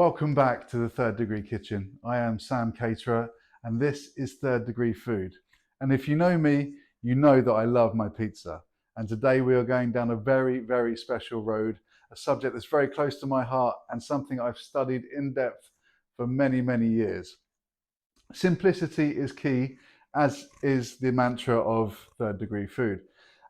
Welcome back to the Third Degree Kitchen. I am Sam Caterer and this is Third Degree Food. And if you know me, you know that I love my pizza. And today we are going down a very, very special road, a subject that's very close to my heart and something I've studied in depth for many, many years. Simplicity is key, as is the mantra of Third Degree Food.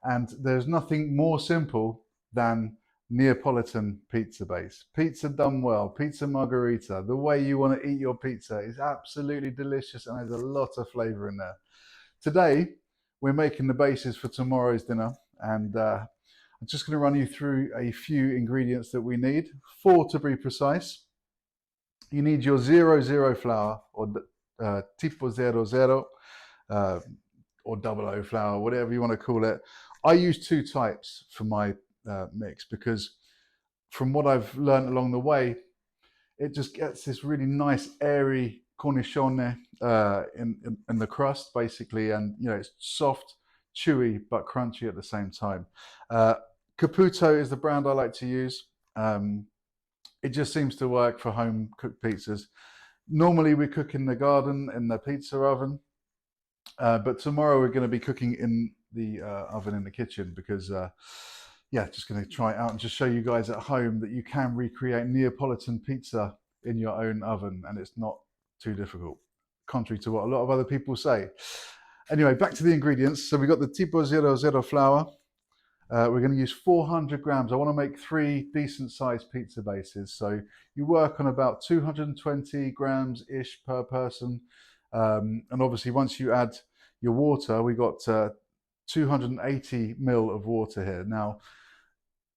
And there's nothing more simple than Neapolitan pizza base. Pizza done well, pizza margherita, the way you want to eat your pizza is absolutely delicious and there's a lot of flavour in there. Today, we're making the bases for tomorrow's dinner and I'm just going to run you through a few ingredients that we need. 4 to be precise. You need your 00 flour or tipo 00 or 00 flour, whatever you want to call it. I use 2 types for my mix because from what I've learned along the way, it just gets this really nice airy cornicione in the crust basically, and you know it's soft, chewy but crunchy at the same time. Caputo is the brand I like to use. It just seems to work for home cooked pizzas. Normally we cook in the garden in the pizza oven, but tomorrow we're going to be cooking in the oven in the kitchen because yeah, just going to try it out and just show you guys at home that you can recreate Neapolitan pizza in your own oven and it's not too difficult, contrary to what a lot of other people say. Anyway, back to the ingredients. So we got the tipo 00 flour. We're going to use 400 grams. I want to make 3 decent sized pizza bases. So you work on about 220 grams-ish per person. And obviously once you add your water, we got 280 ml of water here. Now,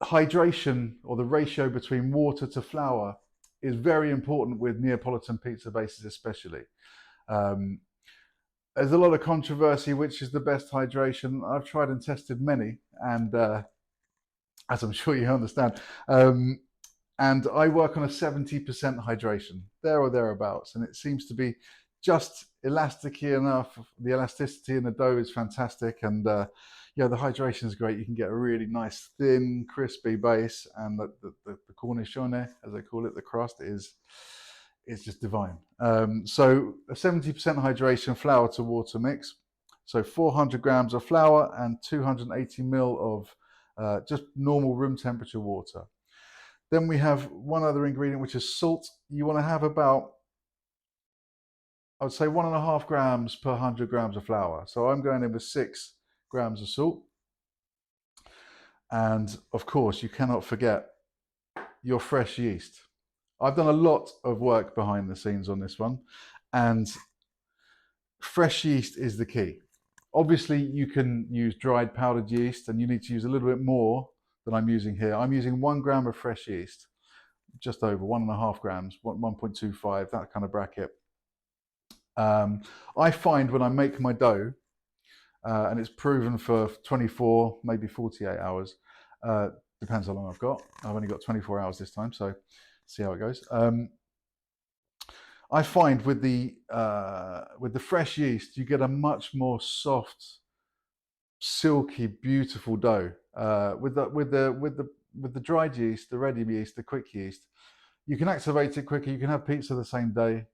hydration or the ratio between water to flour is very important with Neapolitan pizza bases especially. There's a lot of controversy which is the best hydration. I've tried and tested many and as I'm sure you understand, and I work on a 70% hydration, there or thereabouts, and it seems to be just elasticy enough. The elasticity in the dough is fantastic, and yeah, the hydration is great. You can get a really nice thin crispy base, and the cornicione, as I call it, the crust is just divine. So a 70% hydration flour to water mix, so 400 grams of flour and 280 ml of just normal room temperature water. Then we have one other ingredient, which is salt. You want to have about, I would say 1.5 grams per 100 grams of flour. So I'm going in with 6 grams of salt. And of course, you cannot forget your fresh yeast. I've done a lot of work behind the scenes on this one, and fresh yeast is the key. Obviously, you can use dried powdered yeast, and you need to use a little bit more than I'm using here. I'm using 1 gram of fresh yeast, just over 1.5 grams, 1.25, that kind of bracket. I find when I make my dough, and it's proven for 24, maybe 48 hours, depends how long I've got. I've only got 24 hours this time, so see how it goes. I find with the fresh yeast, you get a much more soft, silky, beautiful dough. With the dried yeast, the ready yeast, the quick yeast, you can activate it quicker. You can have pizza the same day,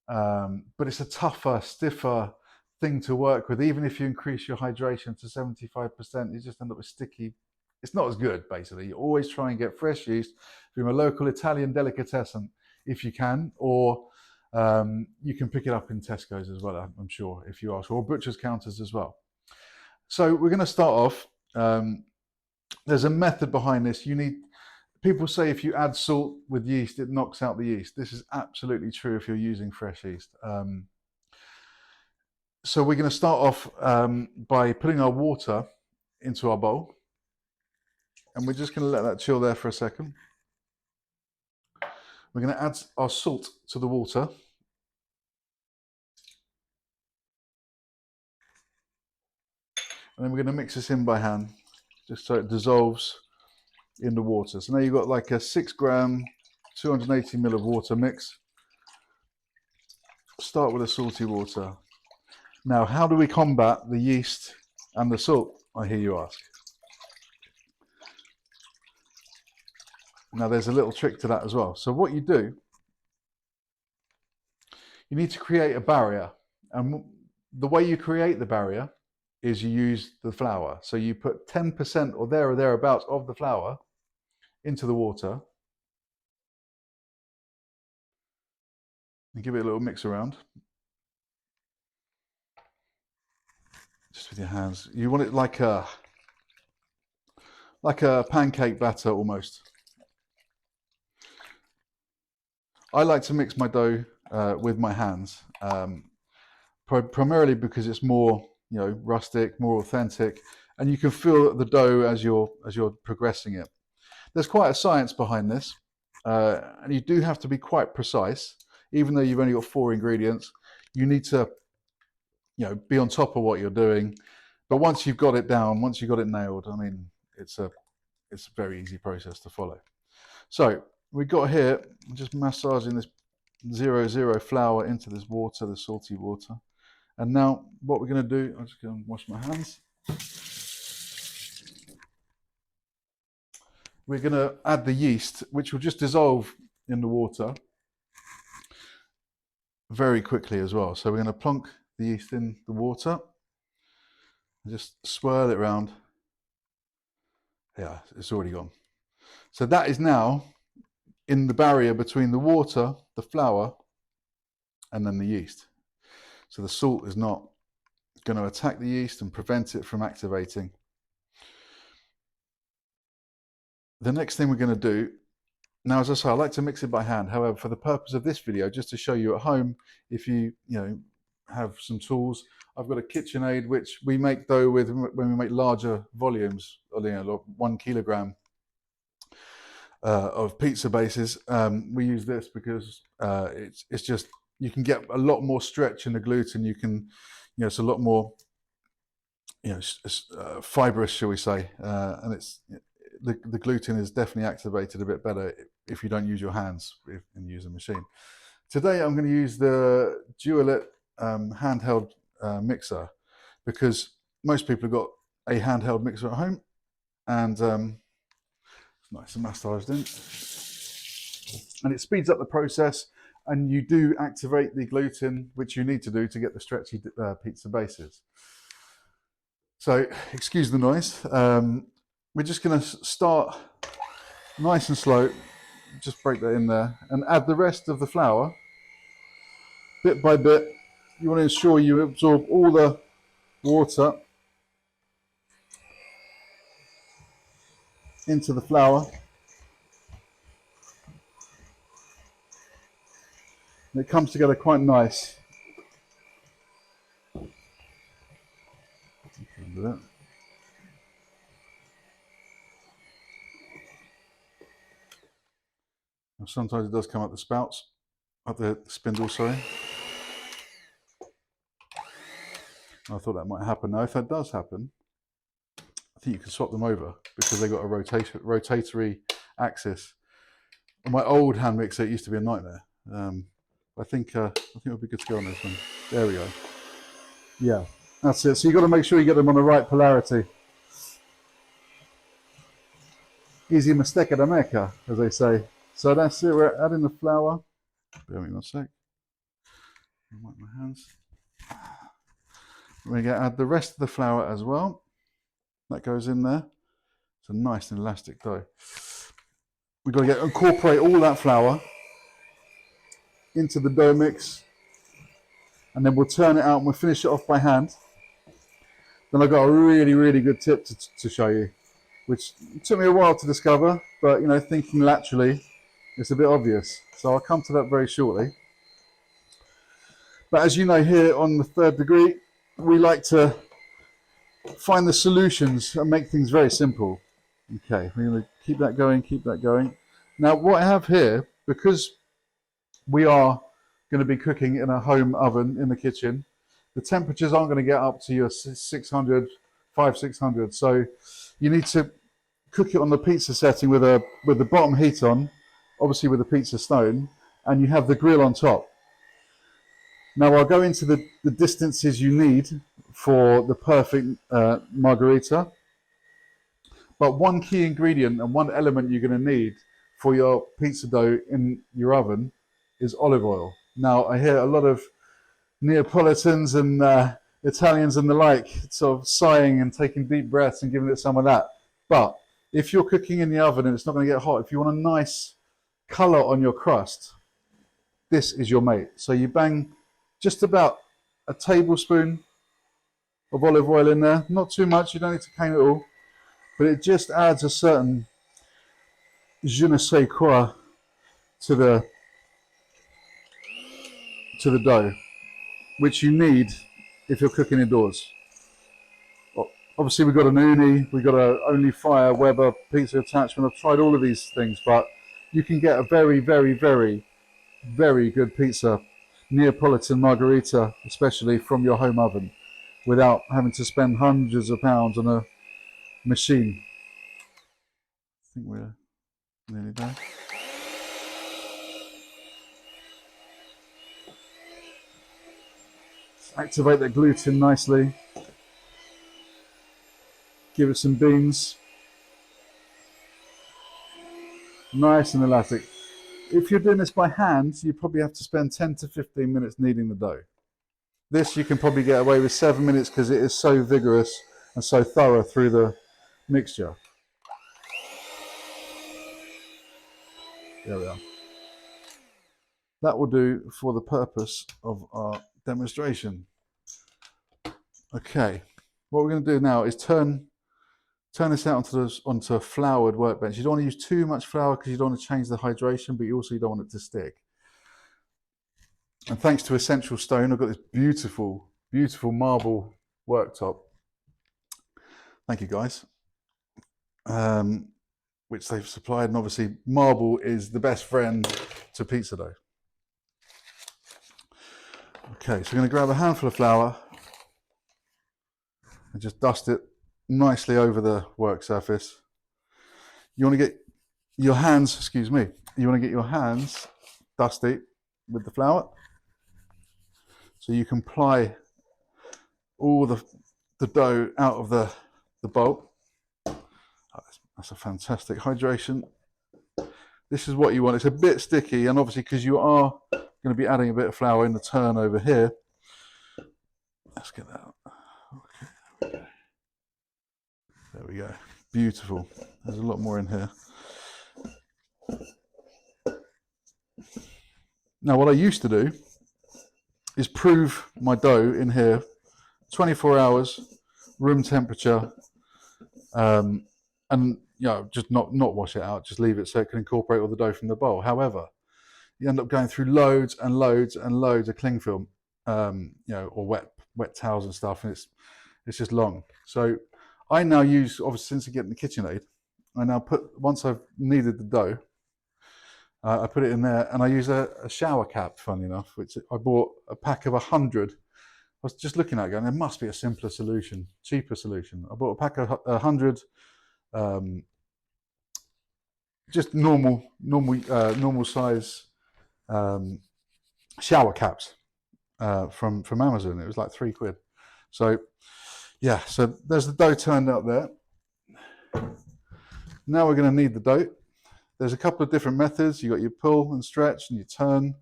but it's a tougher, stiffer thing to work with. Even if you increase your hydration to 75%, you just end up with sticky. It's not as good, basically. You always try and get fresh yeast from a local Italian delicatessen if you can, or you can pick it up in Tesco's as well, I'm sure, if you ask, or butcher's counters as well. So we're going to start off. There's a method behind this. People say if you add salt with yeast, it knocks out the yeast. This is absolutely true if you're using fresh yeast. So we're going to start off by putting our water into our bowl. And we're just going to let that chill there for a second. We're going to add our salt to the water. And then we're going to mix this in by hand, just so it dissolves in the water. So now you've got like a 6 gram, 280 ml of water mix. Start with the salty water. Now, how do we combat the yeast and the salt, I hear you ask? Now there's a little trick to that as well. So what you do You need to create a barrier. And the way you create the barrier is you use the flour. So you put 10% or thereabouts of the flour into the water and give it a little mix around. Just with your hands. You want it like a pancake batter almost. I like to mix my dough with my hands, primarily because it's more, rustic, more authentic, and you can feel the dough as you're progressing it. There's quite a science behind this, and you do have to be quite precise. Even though you've only got 4 ingredients, you need to, be on top of what you're doing. But once you've got it down, once you've got it nailed, I mean, it's a very easy process to follow. So we've got here, I'm just massaging this 0,0 flour into this water, the salty water. And now what we're going to do, I'm just going to wash my hands. We're going to add the yeast, which will just dissolve in the water very quickly as well. So we're going to plonk the yeast in the water and just swirl it around. Yeah, it's already gone. So that is now in the barrier between the water, the flour, and then the yeast. So the salt is not going to attack the yeast and prevent it from activating. The next thing we're going to do, now as I say, I like to mix it by hand. However, for the purpose of this video, just to show you at home, if you have some tools, I've got a KitchenAid which we make dough with when we make larger volumes, or 1 kilogram of pizza bases. We use this because it's just, you can get a lot more stretch in the gluten. You can, it's a lot more, fibrous, shall we say, and it's the gluten is definitely activated a bit better if you don't use your hands and use a machine. Today I'm going to use the Dualit handheld mixer, because most people have got a handheld mixer at home, and it's nice and massaged in, and it speeds up the process, and you do activate the gluten, which you need to do to get the stretchy pizza bases. So excuse the noise. We're just going to start nice and slow, just break that in there, and add the rest of the flour bit by bit. You want to ensure you absorb all the water into the flour. And it comes together quite nice. Sometimes it does come up the spouts, up the spindle, sorry. I thought that might happen. Now, if that does happen, I think you can swap them over, because they've got a rotatory axis. On my old hand mixer, it used to be a nightmare. I think it'll be good to go on this one. There we go. Yeah, that's it. So you've got to make sure you get them on the right polarity. Easy mistake da maker, as they say. So that's it. We're adding the flour. Bear with me one sec. Wipe my hands. We're going to add the rest of the flour as well. That goes in there. It's a nice and elastic dough. We've got to incorporate all that flour into the dough mix, and then we'll turn it out and we'll finish it off by hand. Then I've got a really, really good tip to show you, which took me a while to discover, but thinking laterally, it's a bit obvious. So I'll come to that very shortly. But as you know, here on the Third Degree, we like to find the solutions and make things very simple. Okay, we're going to keep that going, keep that going. Now, what I have here, because we are going to be cooking in a home oven in the kitchen, the temperatures aren't going to get up to your 600, 600. So you need to cook it on the pizza setting with the bottom heat on, obviously with a pizza stone, and you have the grill on top. Now I'll go into the distances you need for the perfect margherita. But one key ingredient and one element you're going to need for your pizza dough in your oven is olive oil. Now, I hear a lot of Neapolitans and Italians and the like sort of sighing and taking deep breaths and giving it some of that. But if you're cooking in the oven and it's not going to get hot, if you want a nice colour on your crust, this is your mate. So you bang just about a tablespoon of olive oil in there. Not too much, you don't need to cane it all. But it just adds a certain je ne sais quoi to the dough, which you need if you're cooking indoors. Obviously, we've got an uni, we've got a Only Fire Weber pizza attachment. I've tried all of these things, but you can get a very, very, very, very good pizza, Neapolitan Margherita, especially from your home oven, without having to spend hundreds of pounds on a machine. I think we're nearly done. Activate that gluten nicely. Give it some beans. Nice and elastic. If you're doing this by hand, you probably have to spend 10 to 15 minutes kneading the dough. This you can probably get away with 7 minutes because it is so vigorous and so thorough through the mixture. There we are. That will do for the purpose of our demonstration. Okay, what we're going to do now is turn this out onto a floured workbench. You don't want to use too much flour because you don't want to change the hydration, but you don't want it to stick. And thanks to Essential Stone, I've got this beautiful, beautiful marble worktop. Thank you, guys. Which they've supplied, and obviously marble is the best friend to pizza dough. Okay, so we're going to grab a handful of flour and just dust it nicely over the work surface. You want to get your hands, you want to get your hands dusty with the flour so you can ply all the dough out of the bowl. Oh, that's a fantastic hydration. This is what you want. It's a bit sticky, and obviously because you are going to be adding a bit of flour in the turn over here. Let's get that out. Okay, there we go. Beautiful. There's a lot more in here. Now, what I used to do is prove my dough in here 24 hours, room temperature, and just not wash it out, just leave it so it can incorporate all the dough from the bowl. However, you end up going through loads and loads and loads of cling film, or wet towels and stuff, and it's just long. So I now use, obviously since I get in the KitchenAid, I now once I've kneaded the dough, I put it in there, and I use a shower cap, funny enough, which I bought a pack of 100. I was just looking at it going, there must be a simpler solution, cheaper solution. I bought a pack of 100 just normal size shower caps from Amazon. It was like £3. So yeah, so there's the dough turned out there. Now we're going to knead the dough. There's a couple of different methods. You got your pull and stretch and your turn.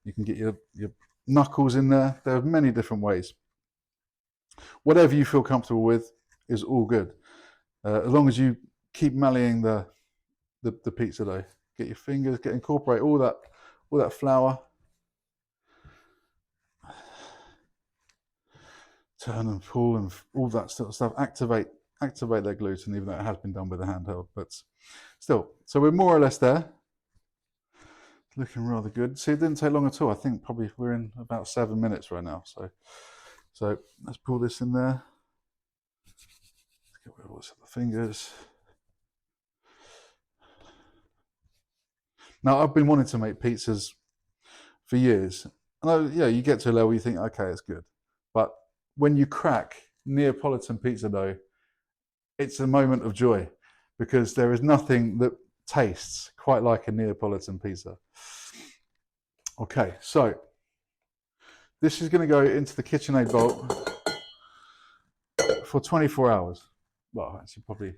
You can get your knuckles in there. There are many different ways. Whatever you feel comfortable with is all good, as long as you keep malleing the pizza dough. Get your fingers, incorporate all that flour. Turn and pull and all that sort of stuff. Activate that gluten, even though it has been done with a handheld, but still. So we're more or less there. Looking rather good. See, it didn't take long at all. I think probably we're in about 7 minutes right now. So let's pull this in there. Let's get rid of all the fingers. Now, I've been wanting to make pizzas for years. And you get to a level you think, okay, it's good. But when you crack Neapolitan pizza dough, it's a moment of joy, because there is nothing that tastes quite like a Neapolitan pizza. Okay, so this is going to go into the KitchenAid bowl for 24 hours. Well, actually probably,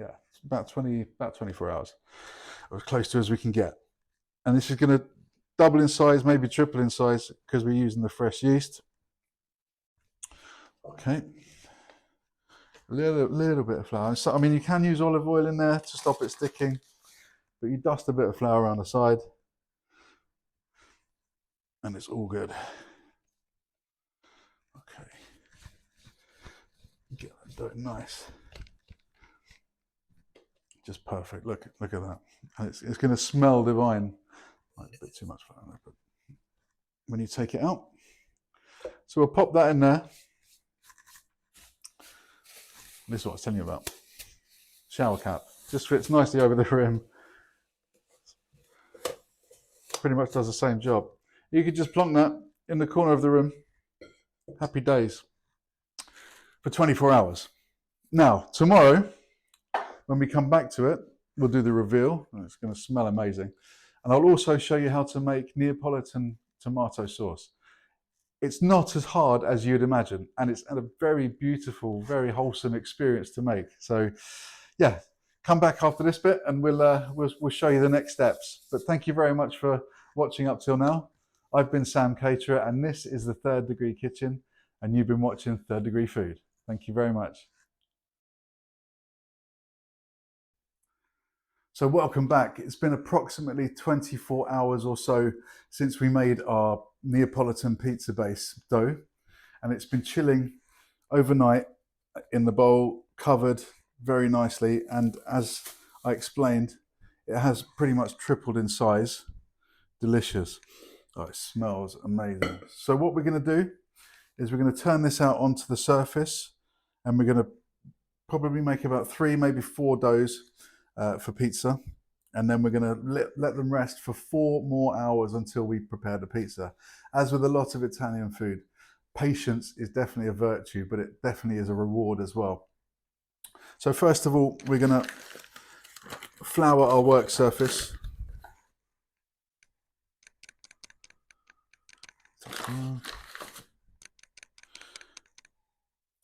yeah, about 24 hours, or as close to as we can get. And this is going to double in size, maybe triple in size, because we're using the fresh yeast. Okay, a little bit of flour. So, I mean, you can use olive oil in there to stop it sticking, but you dust a bit of flour around the side, and it's all good. Okay, get that dough nice, just perfect. Look at that, and it's going to smell divine. Like a bit too much flour there, but when you take it out, so we'll pop that in there. This is what I was telling you about. Shower cap, just fits nicely over the rim. Pretty much does the same job. You could just plonk that in the corner of the room. Happy days. For 24 hours. Now, tomorrow, when we come back to it, we'll do the reveal. And it's going to smell amazing. And I'll also show you how to make Neapolitan tomato sauce. It's not as hard as you'd imagine, and it's a very beautiful, very wholesome experience to make. So, yeah, come back after this bit, and we'll show you the next steps. But thank you very much for watching up till now. I've been Sam Caterer, and this is the Third Degree Kitchen, and you've been watching Third Degree Food. Thank you very much. So welcome back. It's been approximately 24 hours or so since we made our Neapolitan pizza base dough, and it's been chilling overnight in the bowl, covered very nicely, and as I explained, it has pretty much tripled in size. Delicious. Oh, it smells amazing. So what we're going to do is we're going to turn this out onto the surface, and we're going to probably make about 3, maybe 4 doughs for pizza, and then we're going to let them rest for 4 more hours until we prepare the pizza. As with a lot of Italian food, patience is definitely a virtue, but it definitely is a reward as well. So first of all, we're going to flour our work surface.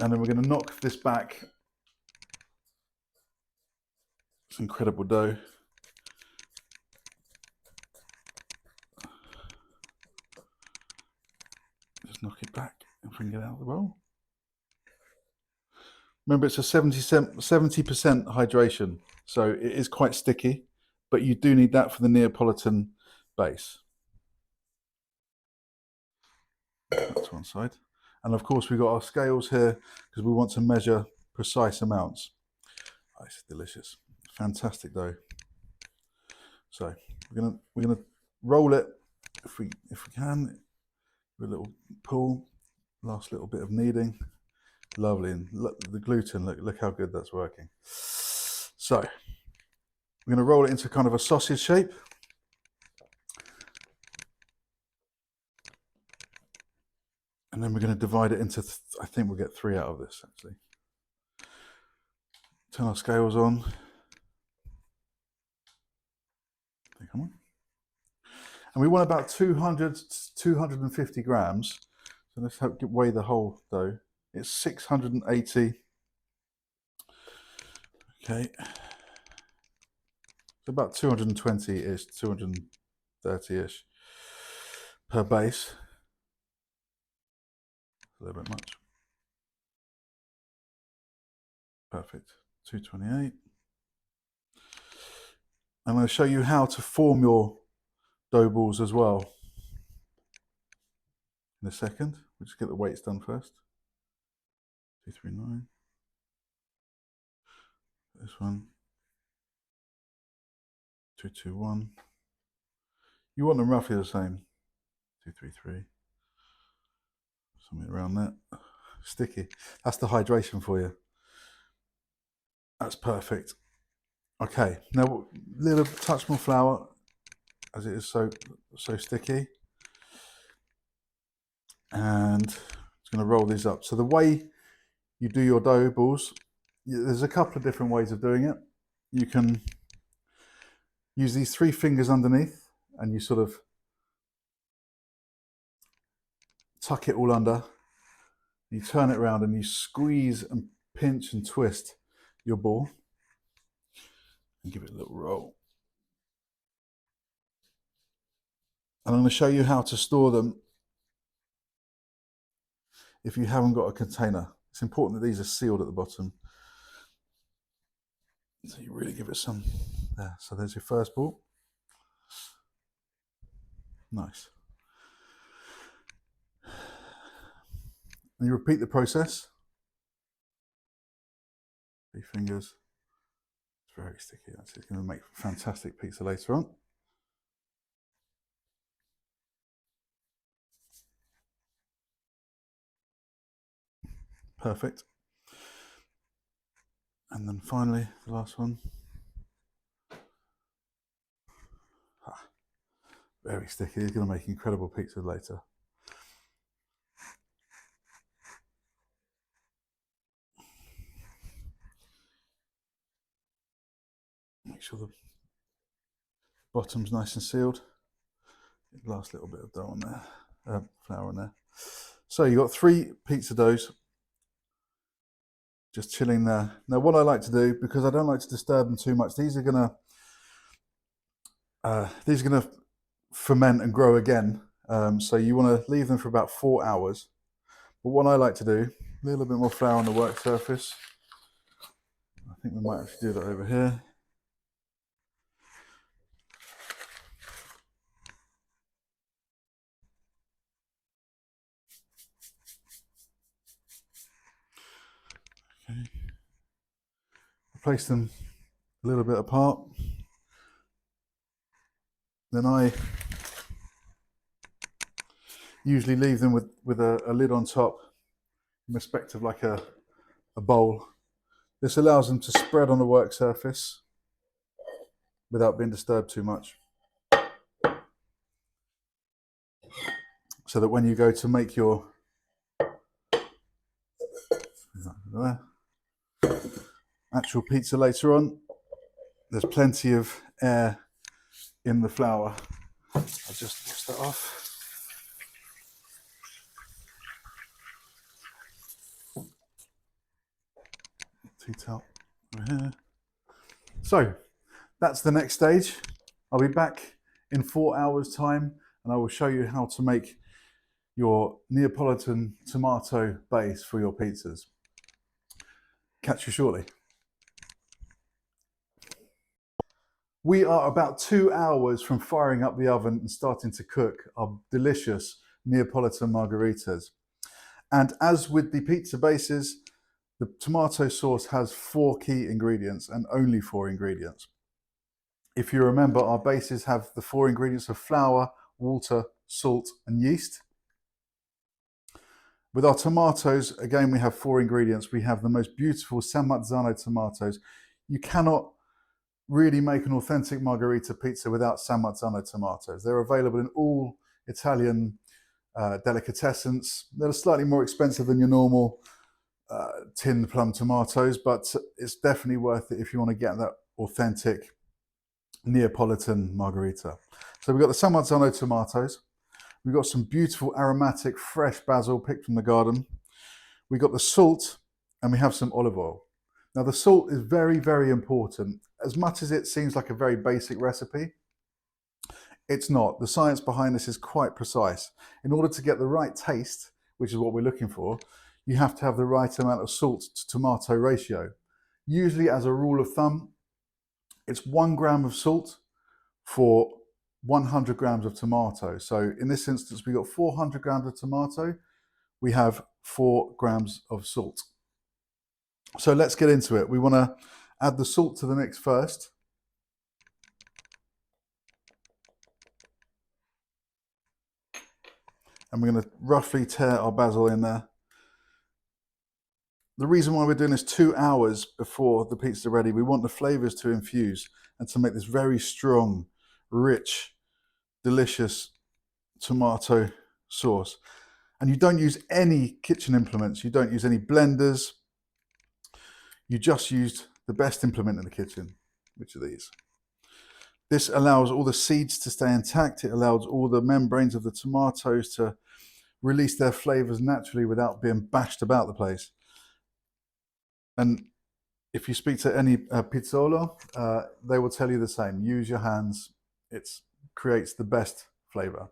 And then we're going to knock this back. It's incredible dough. Just knock it back and bring it out of the bowl. Remember, it's a 70% hydration, so it is quite sticky, but you do need that for the Neapolitan base. That's one side. And of course, we've got our scales here because we want to measure precise amounts. Oh, it's delicious. Fantastic dough. So we're gonna roll it if we can. With a little pull, last little bit of kneading. Lovely, and look, the gluten, look how good that's working. So we're going to roll it into kind of a sausage shape. And then we're going to divide it into, I think we'll get 3 out of this actually. Turn our scales on. Come on. And we want about 200 to 250 grams. So let's weigh the whole dough. It's 680. Okay. So about 220-ish, 230-ish per base. A little bit much. Perfect. 228. I'm going to show you how to form your dough balls as well in a second. We'll just get the weights done first. 239. This one. 221. You want them roughly the same. 233. Something around that. Sticky. That's the hydration for you. That's perfect. Okay, now a little touch more flour as it is so sticky. And it's going to roll these up. So the way you do your dough balls, there's a couple of different ways of doing it. You can use these 3 fingers underneath and you sort of tuck it all under. You turn it around and you squeeze and pinch and twist your ball and give it a little roll. And I'm going to show you how to store them if you haven't got a container. It's important that these are sealed at the bottom. So you really give it some there. So there's your first ball. Nice. And you repeat the process. 3 fingers. It's very sticky. That's it's going to make fantastic pizza later on. Perfect. And then finally, the last one. Very sticky. It's going to make incredible pizza later. Make sure the bottom's nice and sealed. Last little bit of dough on there, flour on there. So you've got 3 pizza doughs just chilling there. Now what I like to do, because I don't like to disturb them too much, these are gonna ferment and grow again. So you want to leave them for about 4 hours. But what I like to do, a little bit more flour on the work surface. I think we might actually do that over here. Okay. Place them a little bit apart. Then I usually leave them with a lid on top in respect of like a bowl. This allows them to spread on the work surface without being disturbed too much. So that when you go to make your actual pizza later on, there's plenty of air in the flour. I'll just dust that off. Tea towel over here. So that's the next stage. I'll be back in 4 hours time and I will show you how to make your Neapolitan tomato base for your pizzas. Catch you shortly. We are about 2 hours from firing up the oven and starting to cook our delicious Neapolitan margaritas. And as with the pizza bases, the tomato sauce has 4 key ingredients and only 4 ingredients. If you remember, our bases have the 4 ingredients of flour, water, salt, and yeast. With our tomatoes, again, we have 4 ingredients. We have the most beautiful San Marzano tomatoes. You cannot really make an authentic margherita pizza without San Marzano tomatoes. They're available in all Italian delicatessens. They're slightly more expensive than your normal tinned plum tomatoes, but it's definitely worth it if you want to get that authentic Neapolitan margherita. So we've got the San Marzano tomatoes. We've got some beautiful aromatic fresh basil picked from the garden. We've got the salt and we have some olive oil. Now the salt is very, very important. As much as it seems like a very basic recipe, it's not. The science behind this is quite precise. In order to get the right taste, which is what we're looking for, you have to have the right amount of salt to tomato ratio. Usually, as a rule of thumb, it's 1 gram of salt for 100 grams of tomato. So in this instance, we got 400 grams of tomato. We have 4 grams of salt. So let's get into it. We want to add the salt to the mix first. And we're going to roughly tear our basil in there. The reason why we're doing this 2 hours before the pizza is ready, we want the flavors to infuse and to make this very strong, rich, delicious tomato sauce. And you don't use any kitchen implements. You don't use any blenders. You just used the best implement in the kitchen, which are these. This allows all the seeds to stay intact. It allows all the membranes of the tomatoes to release their flavors naturally without being bashed about the place. And if you speak to any pizzolo, they will tell you the same. Use your hands. It creates the best flavour.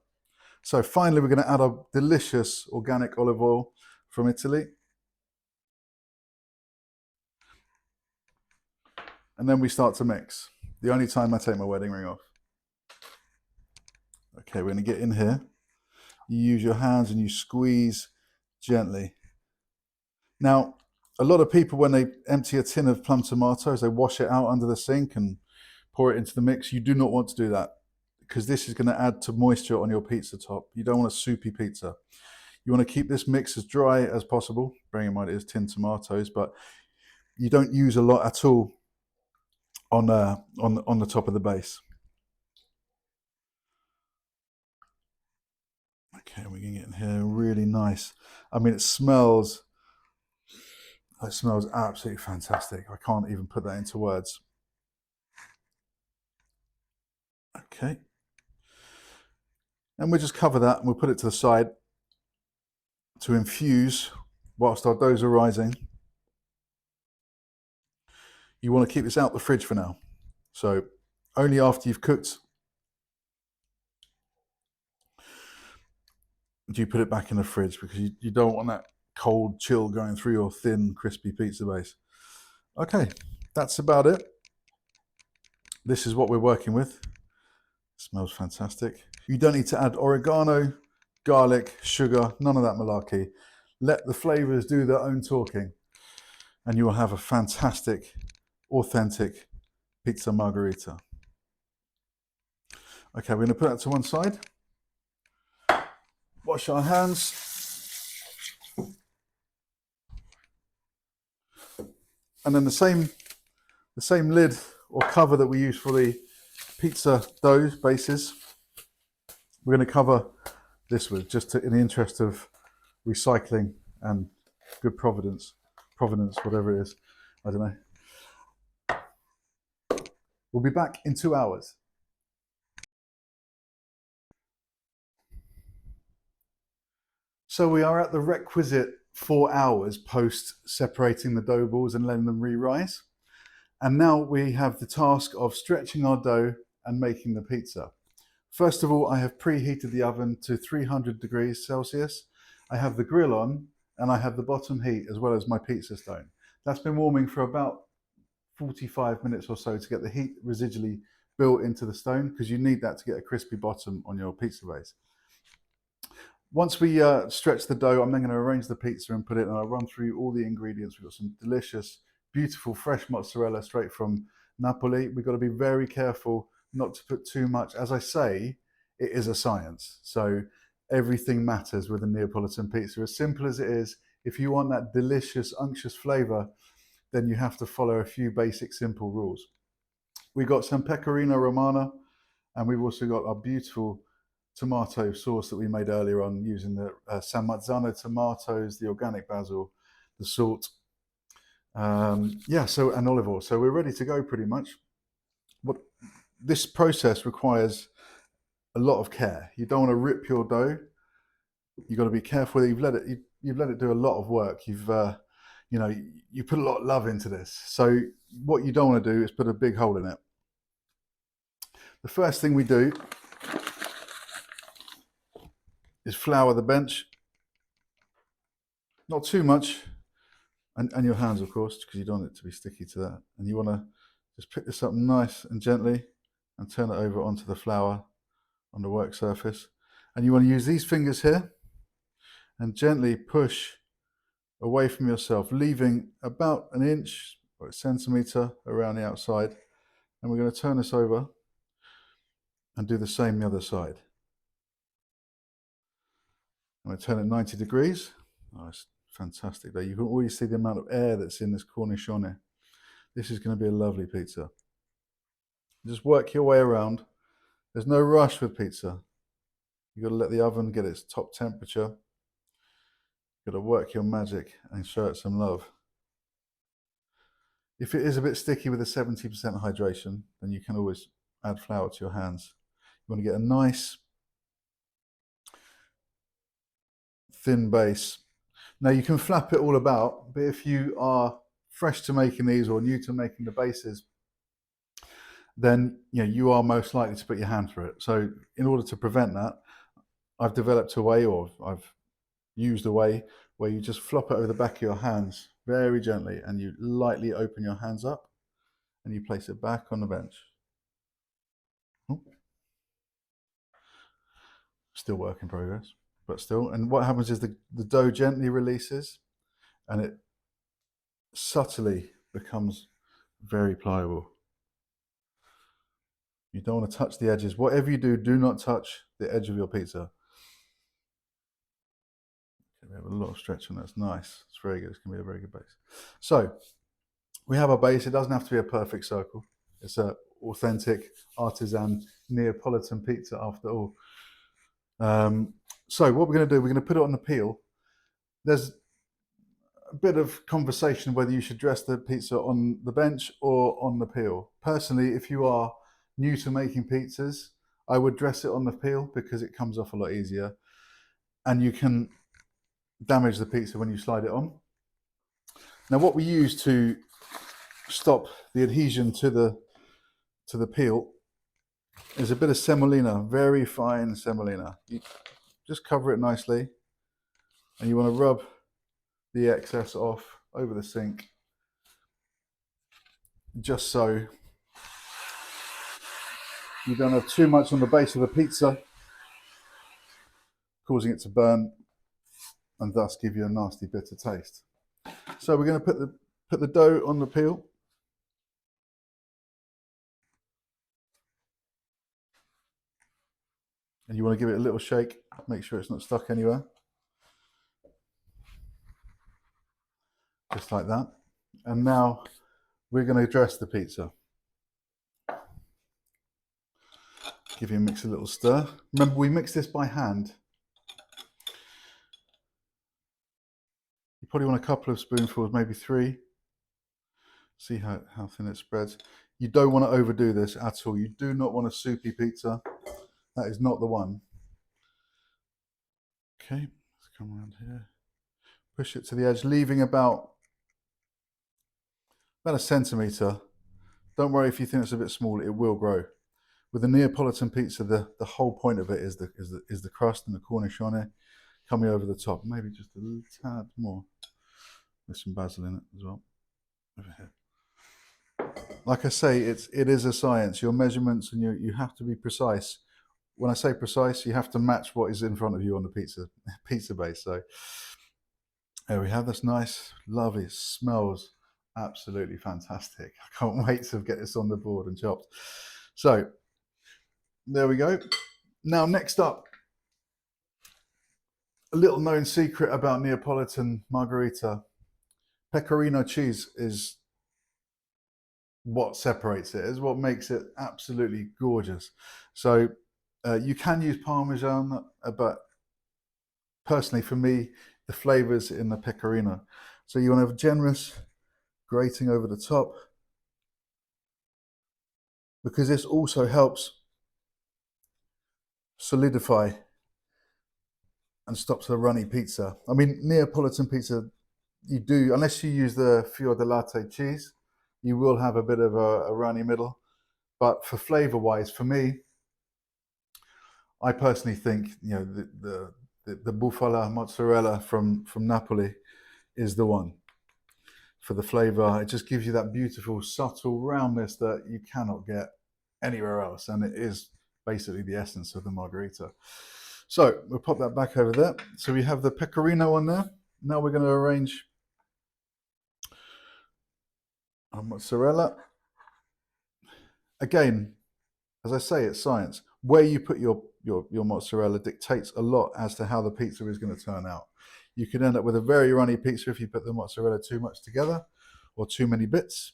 So finally, we're going to add our delicious organic olive oil from Italy. And then we start to mix. The only time I take my wedding ring off. Okay, we're going to get in here. You use your hands and you squeeze gently. Now, a lot of people, when they empty a tin of plum tomatoes, they wash it out under the sink and pour it into the mix. You do not want to do that because this is going to add to moisture on your pizza top. You don't want a soupy pizza. You want to keep this mix as dry as possible. Bearing in mind it is tinned tomatoes, but you don't use a lot at all on the top of the base. Okay, we're going to get in here really nice. I mean, it smells absolutely fantastic. I can't even put that into words. Okay. And we'll just cover that and we'll put it to the side to infuse whilst our doughs are rising. You want to keep this out the fridge for now. So only after you've cooked do you put it back in the fridge, because you don't want that cold chill going through your thin, crispy pizza base. Okay, that's about it. This is what we're working with. It smells fantastic. You don't need to add oregano, garlic, sugar, none of that malarkey. Let the flavors do their own talking and you will have a fantastic, authentic pizza margherita. Okay, we're going to put that to one side. Wash our hands. And then the same lid or cover that we use for the pizza dough bases, we're going to cover this with, just in the interest of recycling and good provenance, whatever it is. I don't know. We'll be back in 2 hours. So we are at the requisite 4 hours post separating the dough balls and letting them re-rise. And now we have the task of stretching our dough and making the pizza. First of all, I have preheated the oven to 300 degrees Celsius. I have the grill on and I have the bottom heat as well as my pizza stone. That's been warming for about 45 minutes or so to get the heat residually built into the stone, because you need that to get a crispy bottom on your pizza base. Once we stretch the dough, I'm then going to arrange the pizza and put it, and I'll run through all the ingredients. We've got some delicious, beautiful, fresh mozzarella straight from Napoli. We've got to be very careful not to put too much. As I say, it is a science. So everything matters with a Neapolitan pizza. As simple as it is, if you want that delicious, unctuous flavor, then you have to follow a few basic, simple rules. We've got some pecorino romana, and we've also got our beautiful tomato sauce that we made earlier on using the San Marzano tomatoes, the organic basil, the salt, and olive oil. So we're ready to go pretty much. This process requires a lot of care. You don't want to rip your dough. You've got to be careful that you've let it do a lot of work. You put a lot of love into this. So what you don't want to do is put a big hole in it. The first thing we do is flour the bench. Not too much, and your hands, of course, because you don't want it to be sticky to that. And you want to just pick this up nice and gently and turn it over onto the flour on the work surface. And you want to use these fingers here and gently push away from yourself, leaving about an inch or a centimetre around the outside. And we're going to turn this over and do the same the other side. I'm going to turn it 90 degrees. Oh, it's fantastic there. You can always see the amount of air that's in this cornicione. This is going to be a lovely pizza. Just work your way around. There's no rush with pizza. You've got to let the oven get its top temperature. You've got to work your magic and show it some love. If it is a bit sticky with a 70% hydration, then you can always add flour to your hands. You want to get a nice thin base. Now you can flap it all about, but if you are fresh to making these or new to making the bases, then you are most likely to put your hand through it. So in order to prevent that, I've developed a way, or I've used a way, where you just flop it over the back of your hands very gently, and you lightly open your hands up and you place it back on the bench. Still work in progress, but still. And what happens is the dough gently releases and it subtly becomes very pliable. You don't want to touch the edges. Whatever you do, do not touch the edge of your pizza. Okay, we have a lot of stretch on that. It's nice. It's very good. It's going to be a very good base. So we have our base. It doesn't have to be a perfect circle. It's an authentic artisan Neapolitan pizza after all. So what we're going to do, we're going to put it on the peel. There's a bit of conversation whether you should dress the pizza on the bench or on the peel. Personally, if you are new to making pizzas, I would dress it on the peel because it comes off a lot easier, and you can damage the pizza when you slide it on. Now, what we use to stop the adhesion to the peel is a bit of semolina, very fine semolina. You just cover it nicely, and you want to rub the excess off over the sink, just so you don't have too much on the base of the pizza, causing it to burn and thus give you a nasty bitter taste. So we're going to put the dough on the peel. And you want to give it a little shake, make sure it's not stuck anywhere. Just like that. And now we're going to dress the pizza. Give you a little stir. Remember, we mix this by hand. You probably want a couple of spoonfuls, maybe 3. See how thin it spreads. You don't want to overdo this at all. You do not want a soupy pizza. That is not the one. Okay, let's come around here. Push it to the edge, leaving about a centimetre. Don't worry if you think it's a bit small, it will grow. With the Neapolitan pizza, the whole point of it is the crust and the cornichone coming over the top. Maybe just a little tad more. There's some basil in it as well. Over here. Like I say, it is a science. Your measurements, and you have to be precise. When I say precise, you have to match what is in front of you on the pizza base. So there we have this nice, lovely, it smells absolutely fantastic. I can't wait to get this on the board and chopped. So there we go. Now, next up, a little known secret about Neapolitan Margherita. Pecorino cheese is what separates it, is what makes it absolutely gorgeous. So you can use Parmesan, but personally for me, the flavors in the pecorino. So you want to have a generous grating over the top, because this also helps solidify and stops the runny pizza. I mean, Neapolitan pizza, you do, unless you use the fior di latte cheese, you will have a bit of a runny middle. But for flavor wise, for me, I personally think the bufala mozzarella from Napoli is the one for the flavor. It just gives you that beautiful, subtle roundness that you cannot get anywhere else, and it is basically the essence of the margherita. So we'll pop that back over there. So we have the pecorino on there. Now we're going to arrange our mozzarella. Again, as I say, it's science. Where you put your mozzarella dictates a lot as to how the pizza is going to turn out. You could end up with a very runny pizza if you put the mozzarella too much together or too many bits.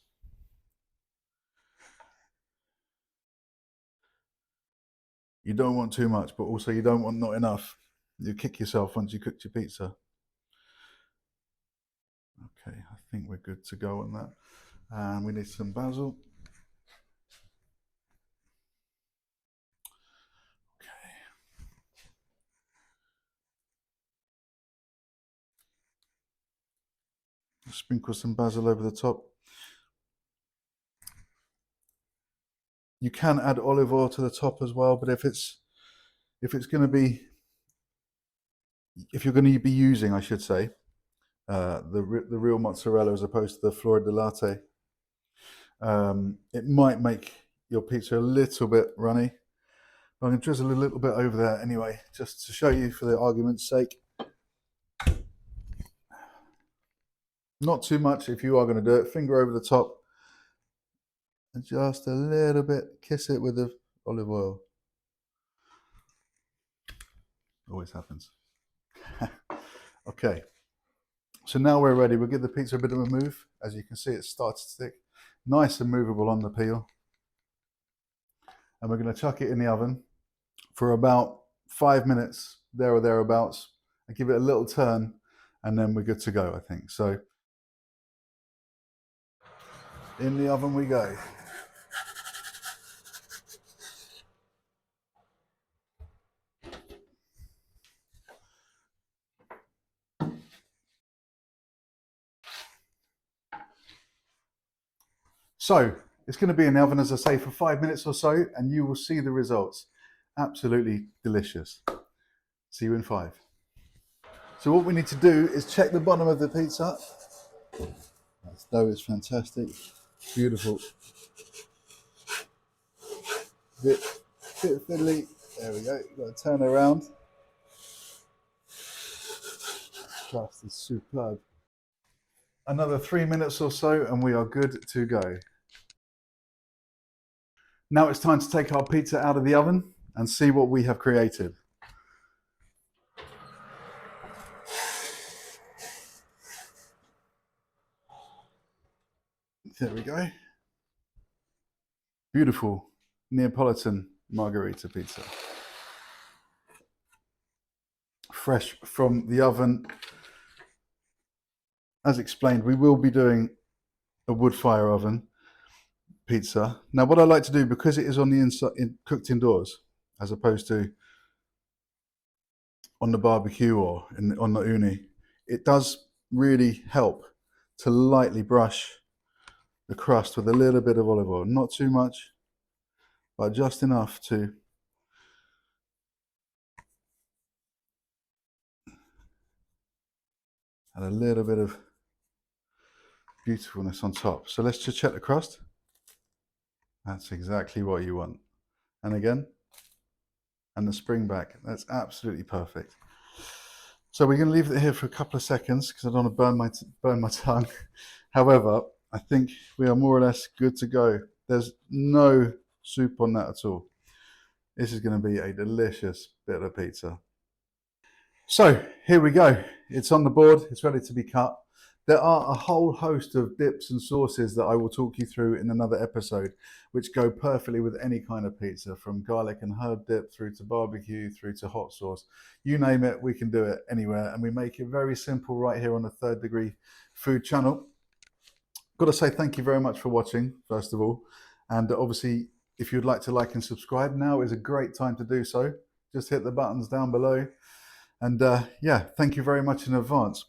You don't want too much, but also you don't want not enough. You kick yourself once you cooked your pizza. Okay, I think we're good to go on that. And we need some basil. Sprinkle some basil over the top. You can add olive oil to the top as well, but if you're going to be using, I should say, the real mozzarella as opposed to the flora de latte, it might make your pizza a little bit runny. I'm going to drizzle a little bit over there anyway, just to show you for the argument's sake. Not too much if you are going to do it. Finger over the top and just a little bit, kiss it with the olive oil. Always happens. Okay, so now we're ready. We'll give the pizza a bit of a move. As you can see, it starts to stick. Nice and movable on the peel. And we're going to chuck it in the oven for about 5 minutes, there or thereabouts, and give it a little turn, and then we're good to go, I think. So in the oven we go. So it's going to be in the oven, as I say, for 5 minutes or so, and you will see the results. Absolutely delicious. See you in 5. So what we need to do is check the bottom of the pizza. That dough is fantastic, beautiful. Bit fiddly. There we go. You've got to turn around. Crust is superb. Another 3 minutes or so, and we are good to go. Now it's time to take our pizza out of the oven and see what we have created. There we go. Beautiful Neapolitan Margherita Pizza. Fresh from the oven. As explained, we will be doing a wood fire oven pizza. Now what I like to do, because it is on the inside, cooked indoors, as opposed to on the barbecue or on the uni, it does really help to lightly brush the crust with a little bit of olive oil. Not too much, but just enough to add a little bit of beautifulness on top. So let's just check the crust. That's exactly what you want. And again, and the spring back. That's absolutely perfect. So we're going to leave it here for a couple of seconds because I don't want to burn my tongue. However, I think we are more or less good to go. There's no soup on that at all. This is going to be a delicious bit of pizza. So here we go. It's on the board. It's ready to be cut. There are a whole host of dips and sauces that I will talk you through in another episode, which go perfectly with any kind of pizza, from garlic and herb dip through to barbecue, through to hot sauce. You name it, we can do it anywhere. And we make it very simple right here on the Third Degree Food channel. Got to say thank you very much for watching, first of all. And obviously, if you'd like to like and subscribe, now is a great time to do so. Just hit the buttons down below. And yeah, thank you very much in advance.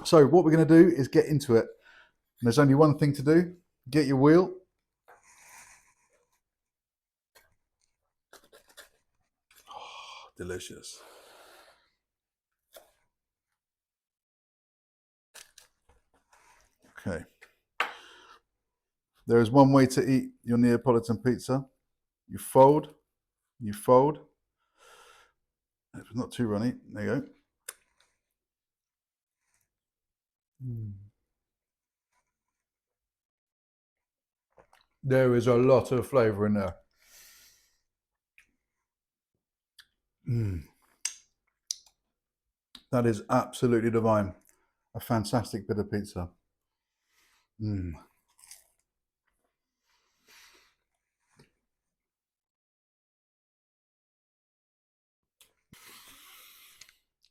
So what we're going to do is get into it. And there's only one thing to do. Get your wheel. Oh, delicious. Okay. There is one way to eat your Neapolitan pizza. You fold. You fold. If it's not too runny, there you go. There is a lot of flavour in there. That is absolutely divine. A fantastic bit of pizza.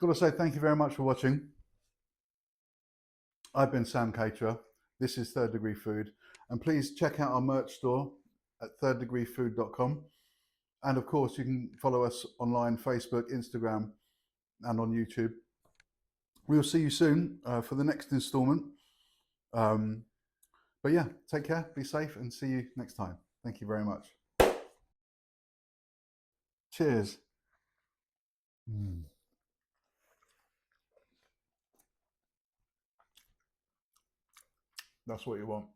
Got to say thank you very much for watching. I've been Sam Caterer. This is Third Degree Food. And please check out our merch store at thirddegreefood.com. And of course, you can follow us online, Facebook, Instagram, and on YouTube. We'll see you soon for the next installment. But yeah, take care, be safe, and see you next time. Thank you very much. Cheers. Mm. That's what you want.